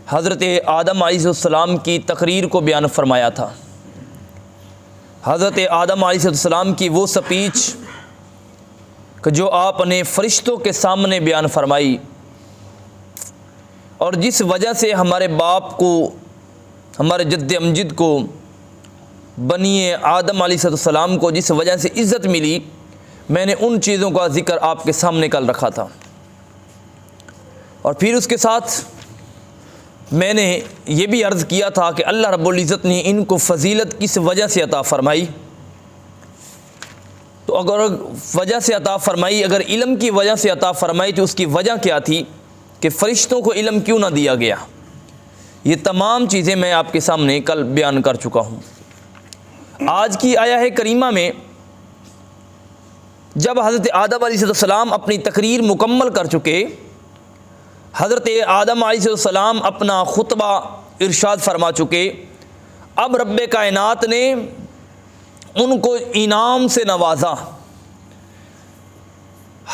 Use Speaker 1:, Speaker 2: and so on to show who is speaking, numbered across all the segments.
Speaker 1: حضرت آدم علیہ السلام کی تقریر کو بیان فرمایا تھا۔ حضرت آدم علیہ السلام کی وہ سپیچ کہ جو آپ نے فرشتوں کے سامنے بیان فرمائی، اور جس وجہ سے ہمارے باپ کو، ہمارے جد امجد کو، بنی آدم علیہ السلام کو جس وجہ سے عزت ملی، میں نے ان چیزوں کا ذکر آپ کے سامنے کل رکھا تھا۔ اور پھر اس کے ساتھ میں نے یہ بھی عرض کیا تھا کہ اللہ رب العزت نے ان کو فضیلت کس وجہ سے عطا فرمائی، تو اگر وجہ سے عطا فرمائی، اگر علم کی وجہ سے عطا فرمائی تو اس کی وجہ کیا تھی کہ فرشتوں کو علم کیوں نہ دیا گیا؟ یہ تمام چیزیں میں آپ کے سامنے کل بیان کر چکا ہوں۔ آج کی آیہ کریمہ میں جب حضرت آدم علیہ السلام اپنی تقریر مکمل کر چکے، حضرت آدم علیہ السلام اپنا خطبہ ارشاد فرما چکے، اب رب کائنات نے ان کو انعام سے نوازا۔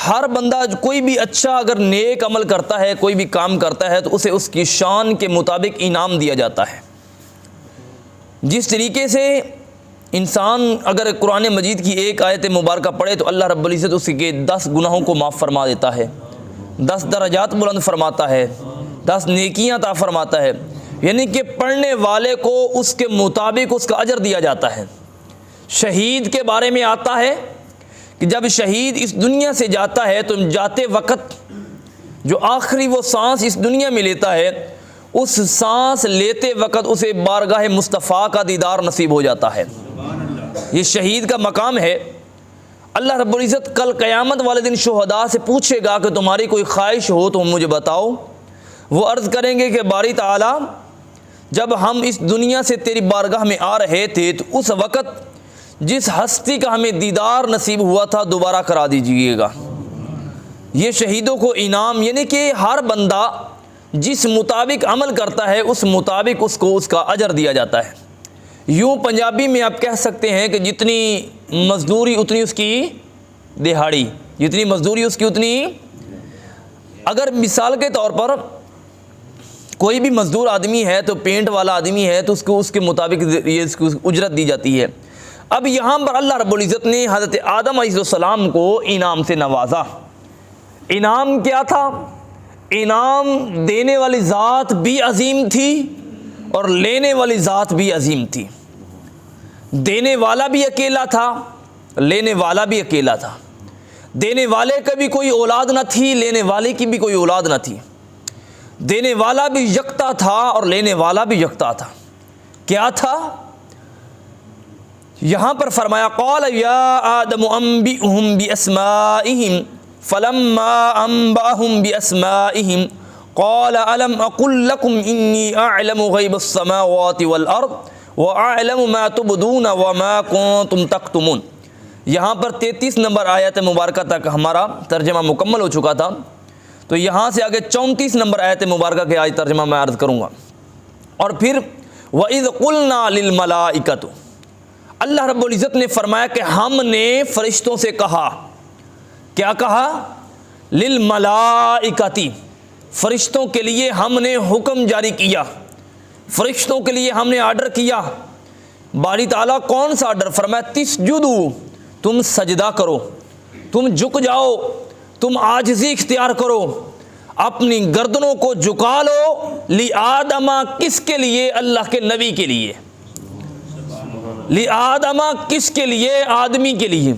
Speaker 1: ہر بندہ کوئی بھی اچھا اگر نیک عمل کرتا ہے، کوئی بھی کام کرتا ہے، تو اسے اس کی شان کے مطابق انعام دیا جاتا ہے۔ جس طریقے سے انسان اگر قرآن مجید کی ایک آیت مبارکہ پڑھے تو اللہ رب العزت اس کے 10 گناہوں کو معاف فرما دیتا ہے، 10 درجات بلند فرماتا ہے، 10 نیکیاں عطا فرماتا ہے، یعنی کہ پڑھنے والے کو اس کے مطابق اس کا اجر دیا جاتا ہے۔ شہید کے بارے میں آتا ہے کہ جب شہید اس دنیا سے جاتا ہے تو جاتے وقت جو آخری وہ سانس اس دنیا میں لیتا ہے، اس سانس لیتے وقت اسے بارگاہ مصطفیٰ کا دیدار نصیب ہو جاتا ہے۔ یہ شہید کا مقام ہے۔ اللہ رب العزت کل قیامت والے دن شہداء سے پوچھے گا کہ تمہاری کوئی خواہش ہو تو مجھے بتاؤ۔ وہ عرض کریں گے کہ باری تعالیٰ، جب ہم اس دنیا سے تیری بارگاہ میں آ رہے تھے تو اس وقت جس ہستی کا ہمیں دیدار نصیب ہوا تھا دوبارہ کرا دیجئے گا۔ یہ شہیدوں کو انعام، یعنی کہ ہر بندہ جس مطابق عمل کرتا ہے اس مطابق اس کو اس کا اجر دیا جاتا ہے۔ یوں پنجابی میں آپ کہہ سکتے ہیں کہ جتنی مزدوری اتنی اس کی دہاڑی، جتنی مزدوری اس کی اتنی۔ اگر مثال کے طور پر کوئی بھی مزدور آدمی ہے تو پینٹ والا آدمی ہے تو اس کو اس کے مطابق یہ اس کو اجرت دی جاتی ہے۔ اب یہاں پر اللہ رب العزت نے حضرت آدم علیہ السلام کو انعام سے نوازا۔ انعام کیا تھا؟ انعام دینے والی ذات بھی عظیم تھی اور لینے والی ذات بھی عظیم تھی۔ دینے والا بھی اکیلا تھا، لینے والا بھی اکیلا تھا۔ دینے والے کا بھی کوئی اولاد نہ تھی، لینے والے کی بھی کوئی اولاد نہ تھی۔ دینے والا بھی یکتا تھا اور لینے والا بھی یکتا تھا۔ کیا تھا؟ یہاں پر فرمایا قال یا آدم انبئهم باسمائهم فلما انبأهم باسمائهم قال الم اقل لكم انی اعلم غیب السماوات والارض واعلم ما تبدون وما کنتم تکتمون۔ یہاں پر 33 نمبر آیت مبارکہ تک ہمارا ترجمہ مکمل ہو چکا تھا، تو یہاں سے آگے 34 نمبر آیت مبارکہ کے آج ترجمہ میں عرض کروں گا۔ اور پھر وَإِذْ قُلْنَا لِلْمَلَائِكَةِ، اللہ رب العزت نے فرمایا کہ ہم نے فرشتوں سے کہا۔ کیا کہا؟ لِلْمَلَائِكَةِ، فرشتوں کے لیے ہم نے حکم جاری کیا، فرشتوں کے لیے ہم نے آرڈر کیا۔ باری تعالیٰ کون سا آرڈر؟ فرمایا تسجدوا، تم سجدہ کرو، تم جھک جاؤ، تم عاجزی اختیار کرو، اپنی گردنوں کو جھکا لو۔ لِآدَمَ، کس کے لیے؟ اللہ کے نبی کے لیے۔ لِآدَمَ، کس کے لیے؟ آدمی کے لیے۔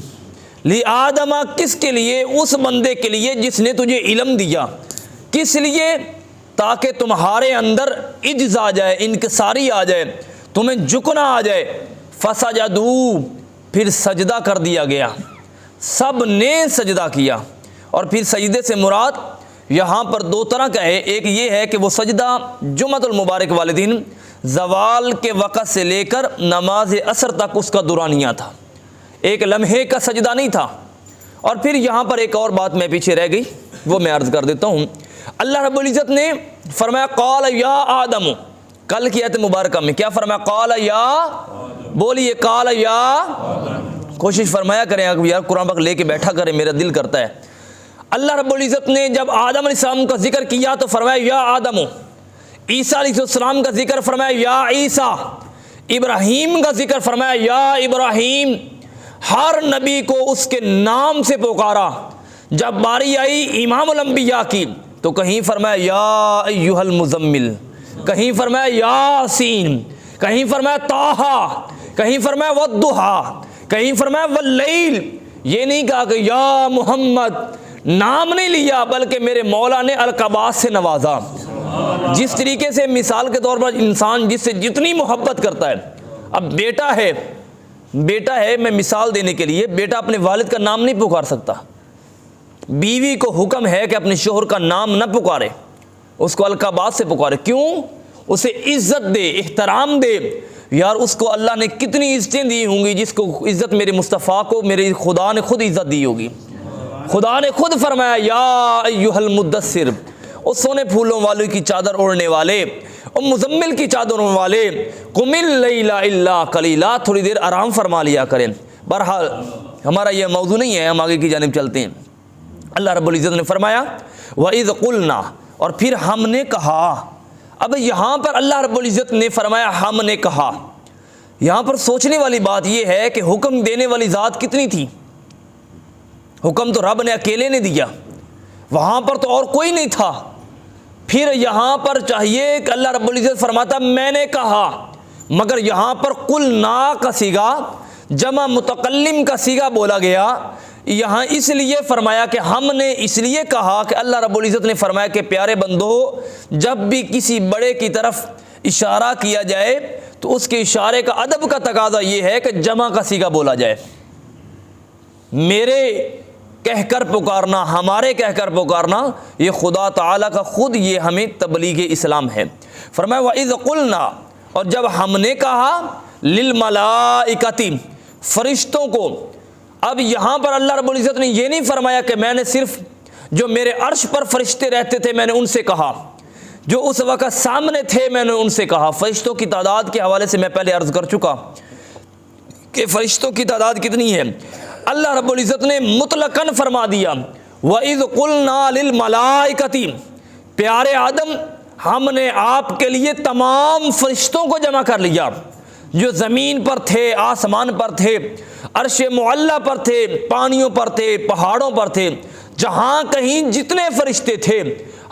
Speaker 1: لِآدَمَ، کس کے لیے؟ اس بندے کے لیے جس نے تجھے علم دیا۔ کس لیے؟ تاکہ تمہارے اندر عجز آ جائے، انکساری آ جائے، تمہیں جھکنا آ جائے۔ فسجدوا، پھر سجدہ کر دیا گیا، سب نے سجدہ کیا۔ اور پھر سجدے سے مراد یہاں پر 2 طرح کا ہے۔ ایک یہ ہے کہ وہ سجدہ جمعۃ المبارک والے دن زوال کے وقت سے لے کر نماز عصر تک اس کا دورانیہ تھا، ایک لمحے کا سجدہ نہیں تھا۔ اور پھر یہاں پر ایک اور بات میں پیچھے رہ گئی، وہ میں عرض کر دیتا ہوں۔ اللہ رب العزت نے فرمایا قال یا آدم، کل کی آیت مبارکہ میں کیا فرمایا؟ قال یا، بولیے قال یا۔ کوشش فرمایا کریں یار قرآن پاک لے کے بیٹھا کریں، میرا دل کرتا ہے۔ اللہ رب العزت نے جب آدم علیہ السلام کا ذکر کیا تو فرمایا یا آدم، عیسیٰ علیہ السلام کا ذکر فرمایا یا عیسیٰ، ابراہیم کا ذکر فرمایا یا ابراہیم، ہر نبی کو اس کے نام سے پکارا۔ جب باری آئی امام الانبیاء کی تو کہیں فرمایا یا ایھا المزمل، کہیں فرمایا یاسین، کہیں فرمایا طٰہٰ، کہیں فرمایا والضحیٰ، کہیں فرمایا واللیل۔ یہ نہیں کہا کہ یا محمد، نام نہیں لیا، بلکہ میرے مولا نے القابات سے نوازا۔ جس طریقے سے مثال کے طور پر انسان جس سے جتنی محبت کرتا ہے، اب بیٹا ہے، میں مثال دینے کے لیے، بیٹا اپنے والد کا نام نہیں پکار سکتا، بیوی کو حکم ہے کہ اپنے شوہر کا نام نہ پکارے، اس کو القابات سے پکارے۔ کیوں؟ اسے عزت دے، احترام دے۔ یار اس کو اللہ نے کتنی عزتیں دی ہوں گی، جس کو عزت میرے مصطفیٰ کو میرے خدا نے خود عزت دی ہوگی۔ خدا نے خود فرمایا یا ایھا المدثر، اس سونے پھولوں والے کی چادر اوڑھنے والے، اور مزمل کی چادر اوڑھنے والے، قم اللیل الا قلیلا، تھوڑی دیر آرام فرما لیا کریں۔ بہرحال ہمارا یہ موضوع نہیں ہے، ہم آگے کی جانب چلتے ہیں۔ اللہ رب العزت نے فرمایا وَإِذْ قُلْنَا، اور پھر ہم نے کہا۔ اب یہاں پر اللہ رب العزت نے فرمایا ہم نے کہا، یہاں پر سوچنے والی بات یہ ہے کہ حکم دینے والی ذات کتنی تھی؟ حکم تو رب نے اکیلے نے دیا، وہاں پر تو اور کوئی نہیں تھا۔ پھر یہاں پر چاہیے کہ اللہ رب العزت فرماتا میں نے کہا، مگر یہاں پر قلنا کا صیغہ جمع متکلم کا صیغہ بولا گیا۔ یہاں اس لیے فرمایا کہ ہم نے اس لیے کہا کہ اللہ رب العزت نے فرمایا کہ پیارے بندو، جب بھی کسی بڑے کی طرف اشارہ کیا جائے تو اس کے اشارے کا ادب کا تقاضا یہ ہے کہ جمع کا صیغہ بولا جائے۔ میرے کہہ کر پکارنا، ہمارے کہہ کر پکارنا، یہ خدا تعالیٰ کا خود یہ ہمیں تبلیغ اسلام ہے۔ فرمایا وَإِذْ قُلْنَا، اور جب ہم نے کہا لِلْمَلَائِكَةِ، فرشتوں کو۔ اب یہاں پر اللہ رب العزت نے یہ نہیں فرمایا کہ میں نے صرف جو میرے عرش پر فرشتے رہتے تھے میں نے ان سے کہا، جو اس وقت سامنے تھے میں نے ان سے کہا۔ فرشتوں کی تعداد کے حوالے سے میں پہلے عرض کر چکا کہ فرشتوں کی تعداد کتنی ہے۔ اللہ رب العزت نے مطلقاً فرما دیا وَإِذْ قُلْنَا لِلْمَلَائِكَةِ، پیارے آدم ہم نے آپ کے لیے تمام فرشتوں کو جمع کر لیا، جو زمین پر تھے، آسمان پر تھے، عرش معلیٰ پر تھے، پانیوں پر تھے، پہاڑوں پر تھے، جہاں کہیں جتنے فرشتے تھے،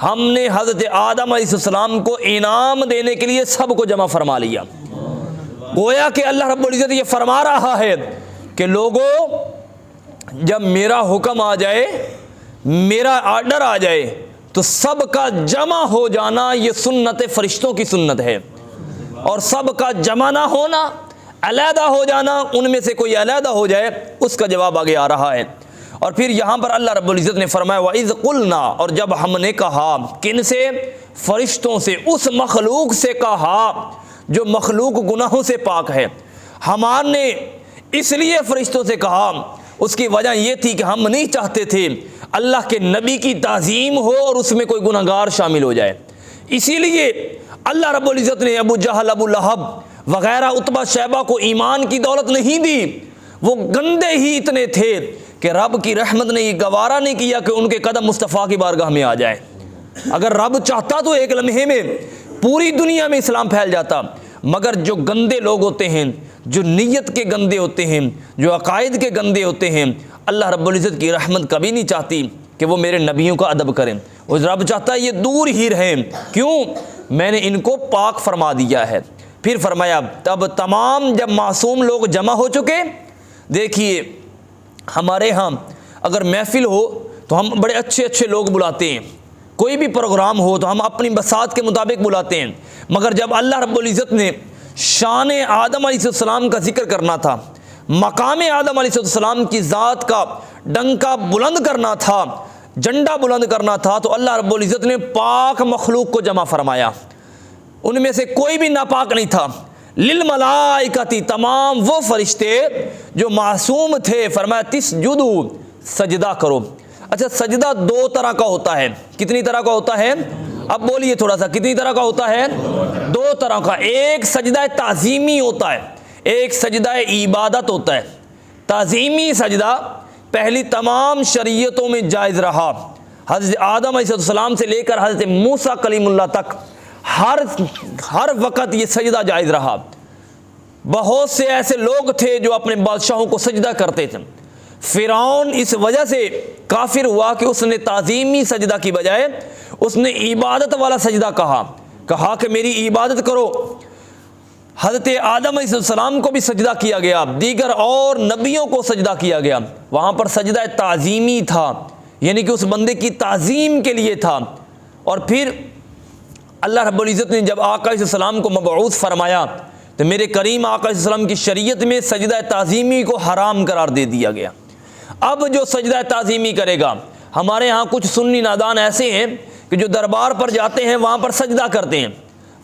Speaker 1: ہم نے حضرت آدم علیہ السلام کو انعام دینے کے لیے سب کو جمع فرما لیا۔ گویا کہ اللہ رب العزت یہ فرما رہا ہے کہ لوگوں، جب میرا حکم آ جائے، میرا آرڈر آ جائے، تو سب کا جمع ہو جانا یہ سنت فرشتوں کی سنت ہے، اور سب کا جمع نہ ہونا، علیحدہ ہو جانا، ان میں سے کوئی علیحدہ ہو جائے، اس کا جواب آگے آ رہا ہے۔ اور پھر یہاں پر اللہ رب العزت نے فرمایا وَإِذْ قُلْنَا، اور جب ہم نے کہا، کن سے؟ فرشتوں سے، اس مخلوق سے کہا جو مخلوق گناہوں سے پاک ہے۔ ہمارے نے اس لیے فرشتوں سے کہا، اس کی وجہ یہ تھی کہ ہم نہیں چاہتے تھے اللہ کے نبی کی تعظیم ہو اور اس میں کوئی گناہگار شامل ہو جائے۔ اسی لیے اللہ رب العزت نے ابو جہل، ابو لہب وغیرہ، عتبہ، شیبہ کو ایمان کی دولت نہیں دی۔ وہ گندے ہی اتنے تھے کہ رب کی رحمت نے یہ گوارا نہیں کیا کہ ان کے قدم مصطفیٰ کی بارگاہ میں آ جائے۔ اگر رب چاہتا تو ایک لمحے میں پوری دنیا میں اسلام پھیل جاتا، مگر جو گندے لوگ ہوتے ہیں، جو نیت کے گندے ہوتے ہیں، جو عقائد کے گندے ہوتے ہیں، اللہ رب العزت کی رحمت کبھی نہیں چاہتی کہ وہ میرے نبیوں کا ادب کریں۔ وہ رب چاہتا ہے یہ دور ہی رہیں، کیوں؟ میں نے ان کو پاک فرما دیا ہے۔ پھر فرمایا تب تمام جب معصوم لوگ جمع ہو چکے، دیکھیے ہمارے ہاں اگر محفل ہو تو ہم بڑے اچھے اچھے لوگ بلاتے ہیں، کوئی بھی پروگرام ہو تو ہم اپنی بساط کے مطابق بلاتے ہیں، مگر جب اللہ رب العزت نے شان آدم علیہ السلام کا ذکر کرنا تھا، مقام آدم علیہ السلام کی ذات کا ڈنکا بلند کرنا تھا، جھنڈا بلند کرنا تھا، تو اللہ رب العزت نے پاک مخلوق کو جمع فرمایا، ان میں سے کوئی بھی ناپاک نہیں تھا۔ للملائکتی، تمام وہ فرشتے جو معصوم تھے، فرمایا تسجدوا، سجدہ کرو۔ اچھا سجدہ دو طرح کا ہوتا ہے، کتنی طرح کا ہوتا ہے؟ اب بولیے تھوڑا سا، کتنی طرح کا ہوتا ہے؟ دو طرح کا۔ ایک سجدہ تعظیمی ہوتا ہے، ایک سجدہ عبادت ہوتا ہے۔ تعظیمی سجدہ پہلی تمام شریعتوں میں جائز رہا، حضرت آدم علیہ السلام سے لے کر حضرت موسیٰ کلیم اللہ تک ہر وقت یہ سجدہ جائز رہا۔ بہت سے ایسے لوگ تھے جو اپنے بادشاہوں کو سجدہ کرتے تھے۔ فرعون اس وجہ سے کافر ہوا کہ اس نے تعظیمی سجدہ کی بجائے اس نے عبادت والا سجدہ کہا کہ میری عبادت کرو۔ حضرت آدم علیہ السلام کو بھی سجدہ کیا گیا، دیگر اور نبیوں کو سجدہ کیا گیا، وہاں پر سجدہ تعظیمی تھا، یعنی کہ اس بندے کی تعظیم کے لیے تھا۔ اور پھر اللہ رب العزت نے جب آقا علیہ السلام کو مبعوث فرمایا تو میرے کریم آقا علیہ السلام کی شریعت میں سجدہ تعظیمی کو حرام قرار دے دیا گیا۔ اب جو سجدہ تعظیمی کرے گا، ہمارے ہاں کچھ سنی نادان ایسے ہیں کہ جو دربار پر جاتے ہیں وہاں پر سجدہ کرتے ہیں،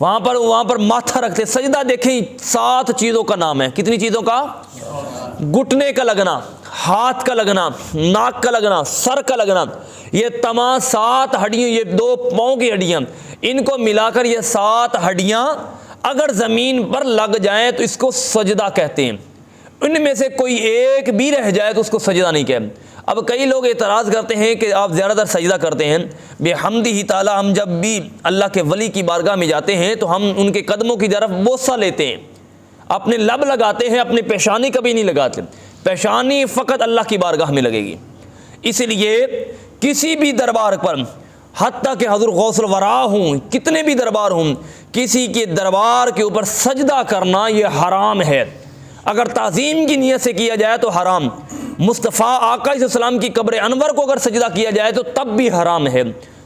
Speaker 1: وہاں پر ماتھا رکھتے ہیں۔ سجدہ دیکھیں 7 چیزوں کا نام ہے۔ کتنی چیزوں کا؟ گھٹنے کا لگنا، ہاتھ کا لگنا، ناک کا لگنا، سر کا لگنا، یہ تمام 7 ہڈیاں، یہ 2 پاؤں کی ہڈیاں، ان کو ملا کر یہ 7 ہڈیاں اگر زمین پر لگ جائیں تو اس کو سجدہ کہتے ہیں۔ ان میں سے کوئی ایک بھی رہ جائے تو اس کو سجدہ نہیں کہتے۔ اب کئی لوگ اعتراض کرتے ہیں کہ آپ زیادہ تر سجدہ کرتے ہیں بحمدہ تعالی، ہم جب بھی اللہ کے ولی کی بارگاہ میں جاتے ہیں تو ہم ان کے قدموں کی طرف بوسہ لیتے ہیں، اپنے لب لگاتے ہیں، اپنے پیشانی کبھی نہیں لگاتے، پیشانی فقط اللہ کی بارگاہ میں لگے گی۔ اس لیے کسی بھی دربار پر، حتیٰ کہ حضور غوث الورا ہوں، کتنے بھی دربار ہوں، کسی کے دربار کے اوپر سجدہ کرنا یہ حرام ہے۔ اگر تعظیم کی نیت سے کیا جائے تو حرام، مصطفیٰ آقا علیہ السلام کی قبر انور کو اگر سجدہ کیا جائے تو تب بھی حرام ہے۔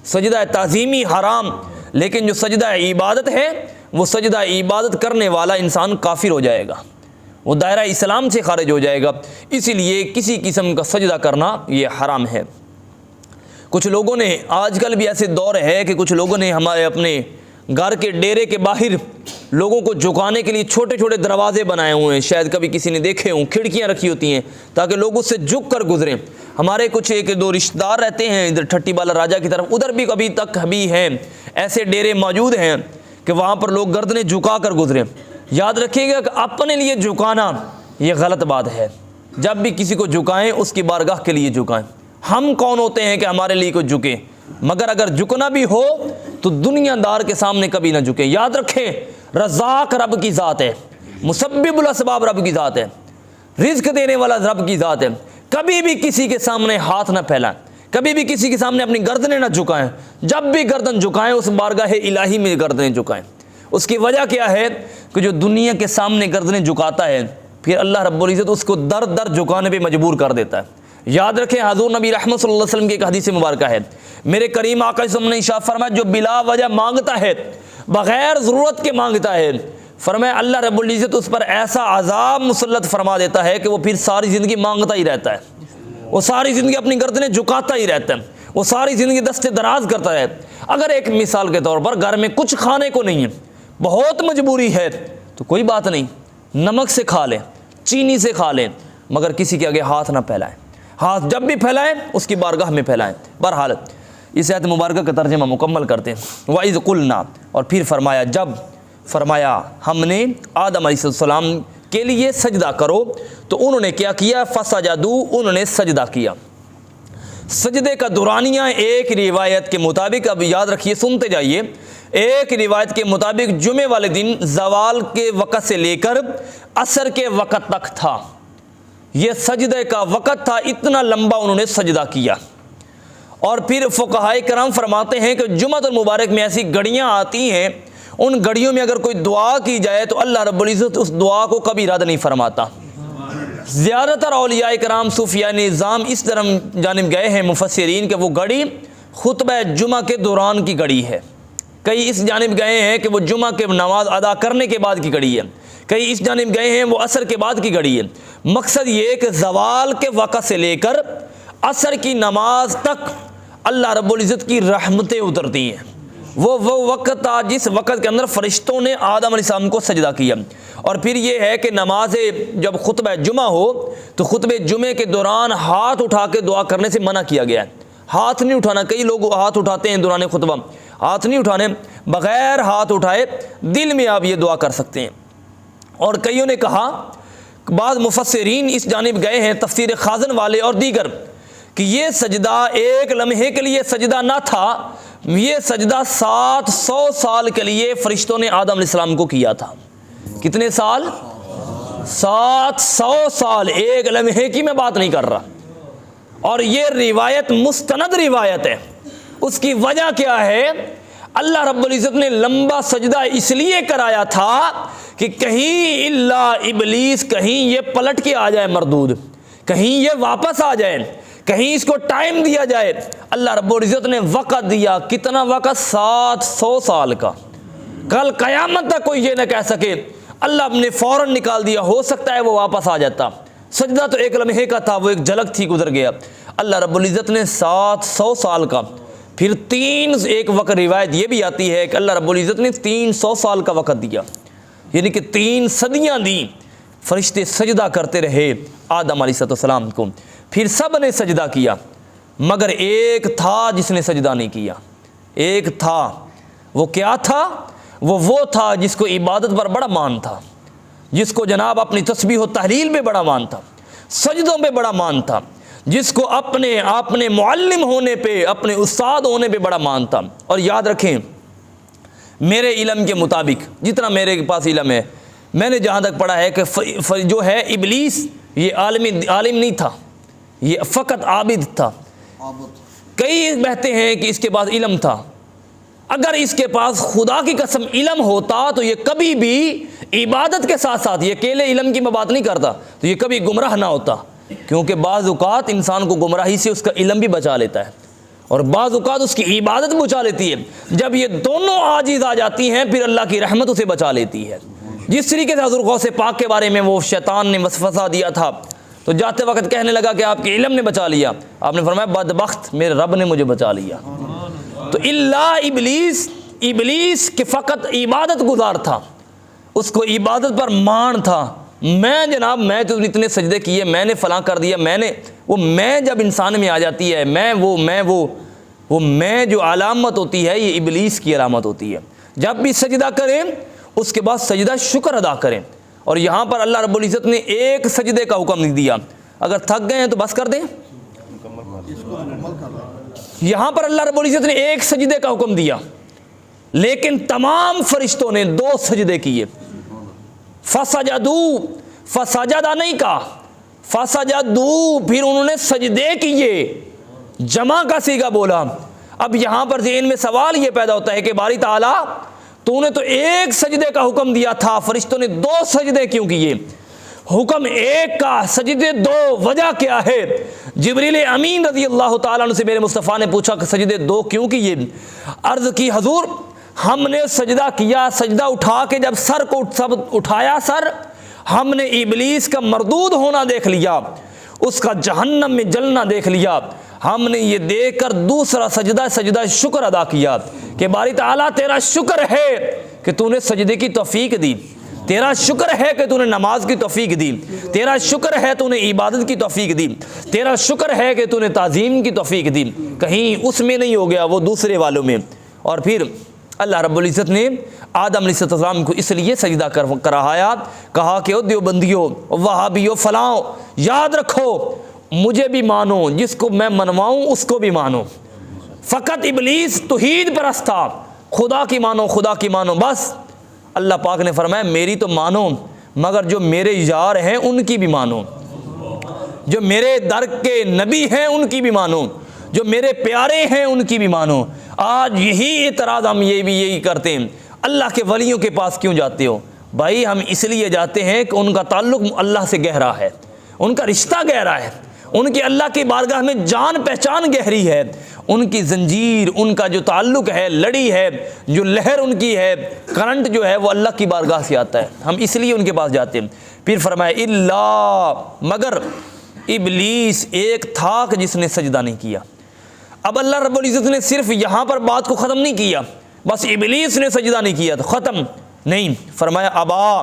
Speaker 1: سجدہ تعظیمی حرام، لیکن جو سجدہ عبادت ہے وہ سجدہ عبادت کرنے والا انسان کافر ہو جائے گا، وہ دائرہ اسلام سے خارج ہو جائے گا۔ اسی لیے کسی قسم کا سجدہ کرنا یہ حرام ہے۔ کچھ لوگوں نے، آج کل بھی ایسے دور ہے کہ کچھ لوگوں نے ہمارے اپنے گھر کے ڈیرے کے باہر لوگوں کو جھکانے کے لیے چھوٹے چھوٹے دروازے بنائے ہوئے ہیں، شاید کبھی کسی نے دیکھے ہوں، کھڑکیاں رکھی ہوتی ہیں تاکہ لوگ اس سے جھک کر گزریں۔ ہمارے کچھ 1-2 رشتہ دار رہتے ہیں ادھر ٹھٹی بالا راجہ کی طرف، ادھر بھی کبھی تک بھی ہیں ایسے ڈیرے موجود ہیں کہ وہاں پر لوگ گردنیں جھکا کر گزریں۔ یاد رکھیے گا کہ اپنے لیے جھکانا یہ غلط بات ہے۔ جب بھی کسی کو جھکائیں اس کی بارگاہ کے لیے جھکائیں۔ ہم کون ہوتے ہیں کہ ہمارے لیے کوئی جھکے؟ مگر اگر جھکنا بھی ہو تو دنیا دار کے سامنے کبھی نہ جھکے۔ یاد رکھیں رزاق رب کی ذات ہے، مسبب الاسباب رب کی ذات ہے، رزق دینے والا رب کی ذات ہے۔ کبھی بھی کسی کے سامنے ہاتھ نہ پھیلائیں، کبھی بھی کسی کے سامنے اپنی گردنیں نہ جھکائیں۔ جب بھی گردن جھکائیں اس بارگاہ الہی میں گردنیں جھکائیں۔ اس کی وجہ کیا ہے کہ جو دنیا کے سامنے گردنیں جھکاتا ہے پھر اللہ رب العزت اس کو در در جھکانے پہ مجبور کر دیتا ہے۔ یاد رکھیں حضور نبی رحمت صلی اللہ علیہ وسلم کی ایک حدیث مبارکہ ہے، میرے کریم آقا صلی اللہ علیہ وسلم نے ارشاد فرمایا جو بلا وجہ مانگتا ہے، بغیر ضرورت کے مانگتا ہے، فرمایا اللہ رب العزت اس پر ایسا عذاب مسلط فرما دیتا ہے کہ وہ پھر ساری زندگی مانگتا ہی رہتا ہے، وہ ساری زندگی اپنی گردنیں جھکاتا ہی رہتا ہے، وہ ساری زندگی دست دراز کرتا ہے۔ اگر ایک مثال کے طور پر گھر میں کچھ کھانے کو نہیں ہے، بہت مجبوری ہے تو کوئی بات نہیں، نمک سے کھا لیں، چینی سے کھا لیں، مگر کسی کے آگے ہاتھ نہ پھیلائیں۔ ہاتھ جب بھی پھیلائیں اس کی بارگاہ میں پھیلائیں۔ بہرحال اس آیت مبارکہ کا ترجمہ مکمل کرتے ہیں۔ وَإِذْ قُلْنَا، اور پھر فرمایا جب فرمایا ہم نے آدم علیہ السلام کے لیے سجدہ کرو تو انہوں نے کیا کیا؟ فَسَجَدُوا، انہوں نے سجدہ کیا۔ سجدے کا دورانیہ ایک روایت کے مطابق، اب یاد رکھیے سنتے جائیے، ایک روایت کے مطابق جمعے والے دن زوال کے وقت سے لے کر عصر کے وقت تک تھا، یہ سجدے کا وقت تھا، اتنا لمبا انہوں نے سجدہ کیا۔ اور پھر فقہائے کرام فرماتے ہیں کہ جمعۃ المبارک میں ایسی گھڑیاں آتی ہیں، ان گھڑیوں میں اگر کوئی دعا کی جائے تو اللہ رب العزت اس دعا کو کبھی رد نہیں فرماتا۔ زیادہ تر اولیاء کرام صوفیاء نظام اس طرح جانب گئے ہیں مفسرین کہ وہ گھڑی خطبہ جمعہ کے دوران کی گھڑی ہے، کئی اس جانب گئے ہیں کہ وہ جمعہ کے نماز ادا کرنے کے بعد کی گھڑی ہے، کئی اس جانب گئے ہیں وہ عصر کے بعد کی گھڑی ہے۔ مقصد یہ کہ زوال کے وقت سے لے کر عصر کی نماز تک اللہ رب العزت کی رحمتیں اترتی ہیں۔ وہ وقت تھا جس وقت کے اندر فرشتوں نے آدم علیہ السلام کو سجدہ کیا۔ اور پھر یہ ہے کہ نماز جب خطبہ جمعہ ہو تو خطبہ جمعے کے دوران ہاتھ اٹھا کے دعا کرنے سے منع کیا گیا ہے، ہاتھ نہیں اٹھانا۔ کئی لوگ ہاتھ اٹھاتے ہیں دوران خطبہ، ہاتھ نہیں اٹھانے، بغیر ہاتھ اٹھائے دل میں آپ یہ دعا کر سکتے ہیں۔ اور کئیوں نے کہا، بعض مفسرین اس جانب گئے ہیں تفسیر خازن والے اور دیگر کہ یہ سجدہ ایک لمحے کے لیے سجدہ نہ تھا یہ سجدہ 700 سال کے لیے فرشتوں نے آدم علیہ السلام کو کیا تھا. کتنے سال؟ 700 سال. ایک لمحے کی میں بات نہیں کر رہا. اور یہ روایت مستند روایت ہے. اس کی وجہ کیا ہے؟ اللہ رب العزت نے لمبا سجدہ اس لیے کرایا تھا کہ کہیں اللہ ابلیس کہیں یہ پلٹ کے آ جائے مردود، کہیں یہ واپس آ جائے، کہیں اس کو ٹائم دیا جائے. اللہ رب العزت نے وقت دیا. کتنا وقت؟ 700 سال کا. کل قیامت تک کوئی یہ نہ کہہ سکے. اللہ نے فوراً نکال دیا. ہو سکتا ہے وہ واپس آ جاتا. سجدہ تو ایک لمحے کا تھا، وہ ایک جھلک تھی، گزر گیا. اللہ رب العزت نے 700 سال کا، پھر ایک وقت روایت یہ بھی آتی ہے کہ اللہ رب العزت نے 300 سال کا وقت دیا، یعنی کہ 3 صدیاں دیں. فرشتے سجدہ کرتے رہے آدم علیہ السلام کو. پھر سب نے سجدہ کیا مگر ایک تھا جس نے سجدہ نہیں کیا. ایک تھا. وہ کیا تھا؟ وہ تھا جس کو عبادت پر بڑا مان تھا، جس کو جناب اپنی تسبیح و تحلیل پہ بڑا مان تھا، سجدوں پہ بڑا مان تھا، جس کو اپنے معلم ہونے پہ، اپنے استاد ہونے پہ بڑا مان تھا. اور یاد رکھیں، میرے علم کے مطابق، جتنا میرے پاس علم ہے، میں نے جہاں تک پڑھا ہے کہ جو ہے ابلیس یہ عالم نہیں تھا، یہ فقط عابد تھا. کئی بہتے ہیں کہ اس کے پاس علم تھا. اگر اس کے پاس خدا کی قسم علم ہوتا تو یہ کبھی بھی عبادت کے ساتھ ساتھ، یہ اکیلے علم کی میں بات نہیں کرتا، تو یہ کبھی گمراہ نہ ہوتا. کیونکہ بعض اوقات انسان کو گمراہی سے اس کا علم بھی بچا لیتا ہے، اور بعض اوقات اس کی عبادت بچا لیتی ہے. جب یہ دونوں عاجز آ جاتی ہیں پھر اللہ کی رحمت اسے بچا لیتی ہے. جس طریقے سے حضور غوث پاک کے بارے میں وہ شیطان نے وسوسہ دیا تھا تو جاتے وقت کہنے لگا کہ آپ کے علم نے بچا لیا. آپ نے فرمایا بدبخت، میرے رب نے مجھے بچا لیا. تو اللہ ابلیس کہ فقط عبادت گزار تھا، اس کو عبادت پر مان تھا. میں تو اتنے سجدے کیے، میں نے فلاں کر دیا، میں جب انسان میں آ جاتی ہے، میں جو علامت ہوتی ہے یہ ابلیس کی علامت ہوتی ہے. جب بھی سجدہ کریں اس کے بعد سجدہ شکر ادا کریں. اور یہاں پر اللہ رب العزت نے ایک سجدے کا حکم نہیں دیا. اگر تھک گئے ہیں تو بس کر دیں. یہاں پر اللہ رب العزت نے ایک سجدے کا حکم دیا، لیکن تمام فرشتوں نے 2 سجدے کیے. فسجدہ نہیں کہا، فسجدو، پھر انہوں نے سجدے کیے، جمع کا صیغہ بولا. اب یہاں پر ذہن میں سوال یہ پیدا ہوتا ہے کہ باری تعالیٰ تو نے تو ایک سجدے کا حکم دیا تھا، فرشتوں نے 2 سجدے کیوں کیے؟ حکم ایک کا، سجدے 2، وجہ کیا ہے؟ جبریل امین رضی اللہ تعالیٰ عنہ سے میرے مصطفیٰ نے پوچھا کہ سجدے 2 کیوں کیے؟ عرض کی حضور ہم نے سجدہ کیا، سجدہ اٹھا کے جب سر کو اٹھایا، ہم نے ابلیس کا مردود ہونا دیکھ لیا، اس کا جہنم میں جلنا دیکھ لیا. ہم نے یہ دیکھ کر دوسرا سجدہ شکر ادا کیا کہ باری تعالیٰ تیرا شکر ہے کہ تو نے سجدے کی توفیق دی، تیرا شکر ہے کہ تو نے نماز کی توفیق دی، تیرا شکر ہے تو نے عبادت کی توفیق دی، تیرا شکر ہے کہ تو نے تعظیم کی توفیق دی. کہیں اس میں نہیں ہو گیا، وہ دوسرے والوں میں. اور پھر اللہ رب العزت نے آدم علیہ السلام کو اس لیے سجدہ کرایا، کہا کہ او دیوبندیو، وہابیو، فلاں، یاد رکھو مجھے بھی مانو، جس کو میں منواؤں اس کو بھی مانو. فقط ابلیس توحید پرست تھا، خدا کی مانو بس. اللہ پاک نے فرمایا میری تو مانو، مگر جو میرے یار ہیں ان کی بھی مانو، جو میرے در کے نبی ہیں ان کی بھی مانو، جو میرے پیارے ہیں ان کی بھی مانو. آج یہی اعتراض ہم یہی کرتے ہیں، اللہ کے ولیوں کے پاس کیوں جاتے ہو؟ بھائی ہم اس لیے جاتے ہیں کہ ان کا تعلق اللہ سے گہرا ہے، ان کا رشتہ گہرا ہے، ان کی اللہ کی بارگاہ میں جان پہچان گہری ہے، ان کی زنجیر، ان کا جو تعلق ہے، لڑی ہے، جو لہر ان کی ہے، کرنٹ جو ہے وہ اللہ کی بارگاہ سے آتا ہے. ہم اس لیے ان کے پاس جاتے ہیں. پھر فرمایا اللہ، مگر ابلیس ایک تھا کہ جس نے سجدہ نہیں کیا. اب اللہ رب العزت نے صرف یہاں پر بات کو ختم نہیں کیا، بس ابلیس نے سجدہ نہیں کیا تو ختم نہیں. فرمایا ابا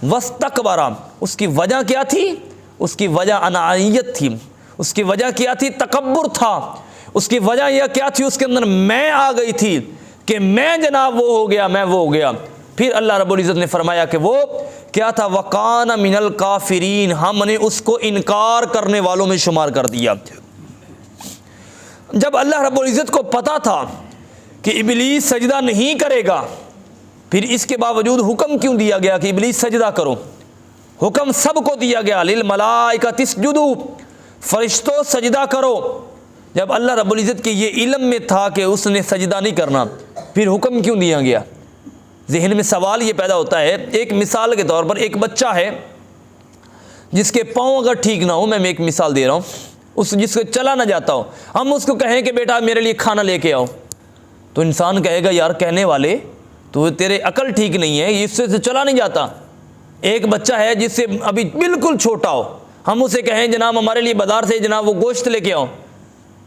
Speaker 1: واستکبر. اس کی وجہ کیا تھی؟ اس کی وجہ انانیت تھی، اس کی وجہ کیا تھی؟ تکبر تھا. اس کی وجہ یہ کیا تھی؟ اس کے اندر میں آ گئی تھی کہ میں جناب وہ ہو گیا، میں وہ ہو گیا. پھر اللہ رب العزت نے فرمایا کہ وہ کیا تھا؟ وَقَانَ مِنَ الْكَافِرِينَ. ہم نے اس کو انکار کرنے والوں میں شمار کر دیا. جب اللہ رب العزت کو پتا تھا کہ ابلیس سجدہ نہیں کرے گا، پھر اس کے باوجود حکم کیوں دیا گیا کہ ابلیس سجدہ کرو؟ حکم سب کو دیا گیا، للملائکۃ اسجدوا، فرشتوں سجدہ کرو۔ جب اللہ رب العزت کے یہ علم میں تھا کہ اس نے سجدہ نہیں کرنا، پھر حکم کیوں دیا گیا؟ ذہن میں سوال یہ پیدا ہوتا ہے۔ ایک مثال کے طور پر ایک بچہ ہے جس کے پاؤں اگر ٹھیک نہ ہو، میں ایک مثال دے رہا ہوں، جس کو چلا نہ جاتا ہو، ہم اس کو کہیں کہ بیٹا میرے لیے کھانا لے کے آؤ، تو انسان کہے گا یار کہنے والے تو تیرے عقل ٹھیک نہیں ہے، اس سے چلا نہیں جاتا۔ ایک بچہ ہے جس سے ابھی بالکل چھوٹا ہو، ہم اسے کہیں جناب ہمارے لیے بازار سے جناب وہ گوشت لے کے آؤ،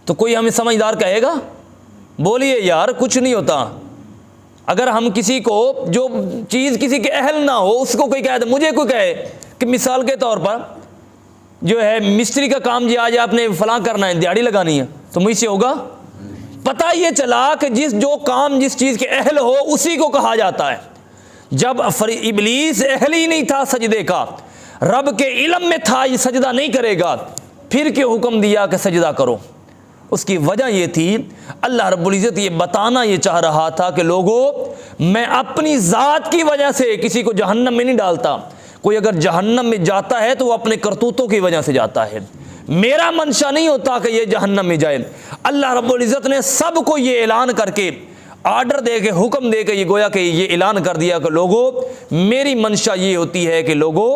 Speaker 1: تو کوئی ہمیں سمجھدار کہے گا؟ بولیے یار کچھ نہیں ہوتا۔ اگر ہم کسی کو جو چیز کسی کے اہل نہ ہو اس کو کوئی کہے تو مجھے کوئی کہے کہ مثال کے طور پر جو ہے مستری کا کام جی آج آپ نے فلاں کرنا ہے، دیہڑی لگانی ہے، تو مجھ سے ہوگا؟ پتہ یہ چلا کہ جو کام جس چیز کے اہل ہو اسی کو کہا جاتا ہے۔ جب ابلیس اہل ہی نہیں تھا سجدے کا، رب کے علم میں تھا یہ سجدہ نہیں کرے گا، پھر کیوں حکم دیا کہ سجدہ کرو؟ اس کی وجہ یہ تھی، اللہ رب العزت یہ بتانا یہ چاہ رہا تھا کہ لوگوں میں اپنی ذات کی وجہ سے کسی کو جہنم میں نہیں ڈالتا۔ کوئی اگر جہنم میں جاتا ہے تو وہ اپنے کرتوتوں کی وجہ سے جاتا ہے، میرا منشا نہیں ہوتا کہ یہ جہنم میں جائے۔ اللہ رب العزت نے سب کو یہ اعلان کر کے آرڈر دے کے حکم دے کے یہ گویا کہ یہ اعلان کر دیا کہ لوگوں میری منشا یہ ہوتی ہے کہ لوگوں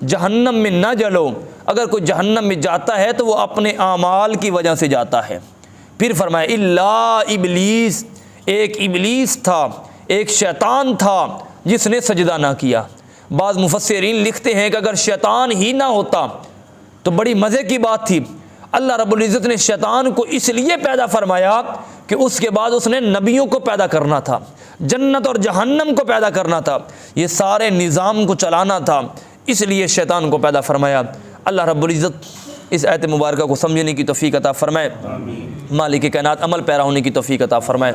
Speaker 1: جہنم میں نہ جلو۔ اگر کوئی جہنم میں جاتا ہے تو وہ اپنے اعمال کی وجہ سے جاتا ہے۔ پھر فرمایا الا ابلیس، ایک ابلیس تھا، ایک شیطان تھا جس نے سجدہ نہ کیا۔ بعض مفسرین لکھتے ہیں کہ اگر شیطان ہی نہ ہوتا تو بڑی مزے کی بات تھی۔ اللہ رب العزت نے شیطان کو اس لیے پیدا فرمایا کہ اس کے بعد اس نے نبیوں کو پیدا کرنا تھا، جنت اور جہنم کو پیدا کرنا تھا، یہ سارے نظام کو چلانا تھا، اس لیے شیطان کو پیدا فرمایا۔ اللہ رب العزت اس آیت مبارکہ کو سمجھنے کی توفیق عطا فرمائے، مالک کائنات عمل پیرا ہونے کی توفیق عطا فرمائے۔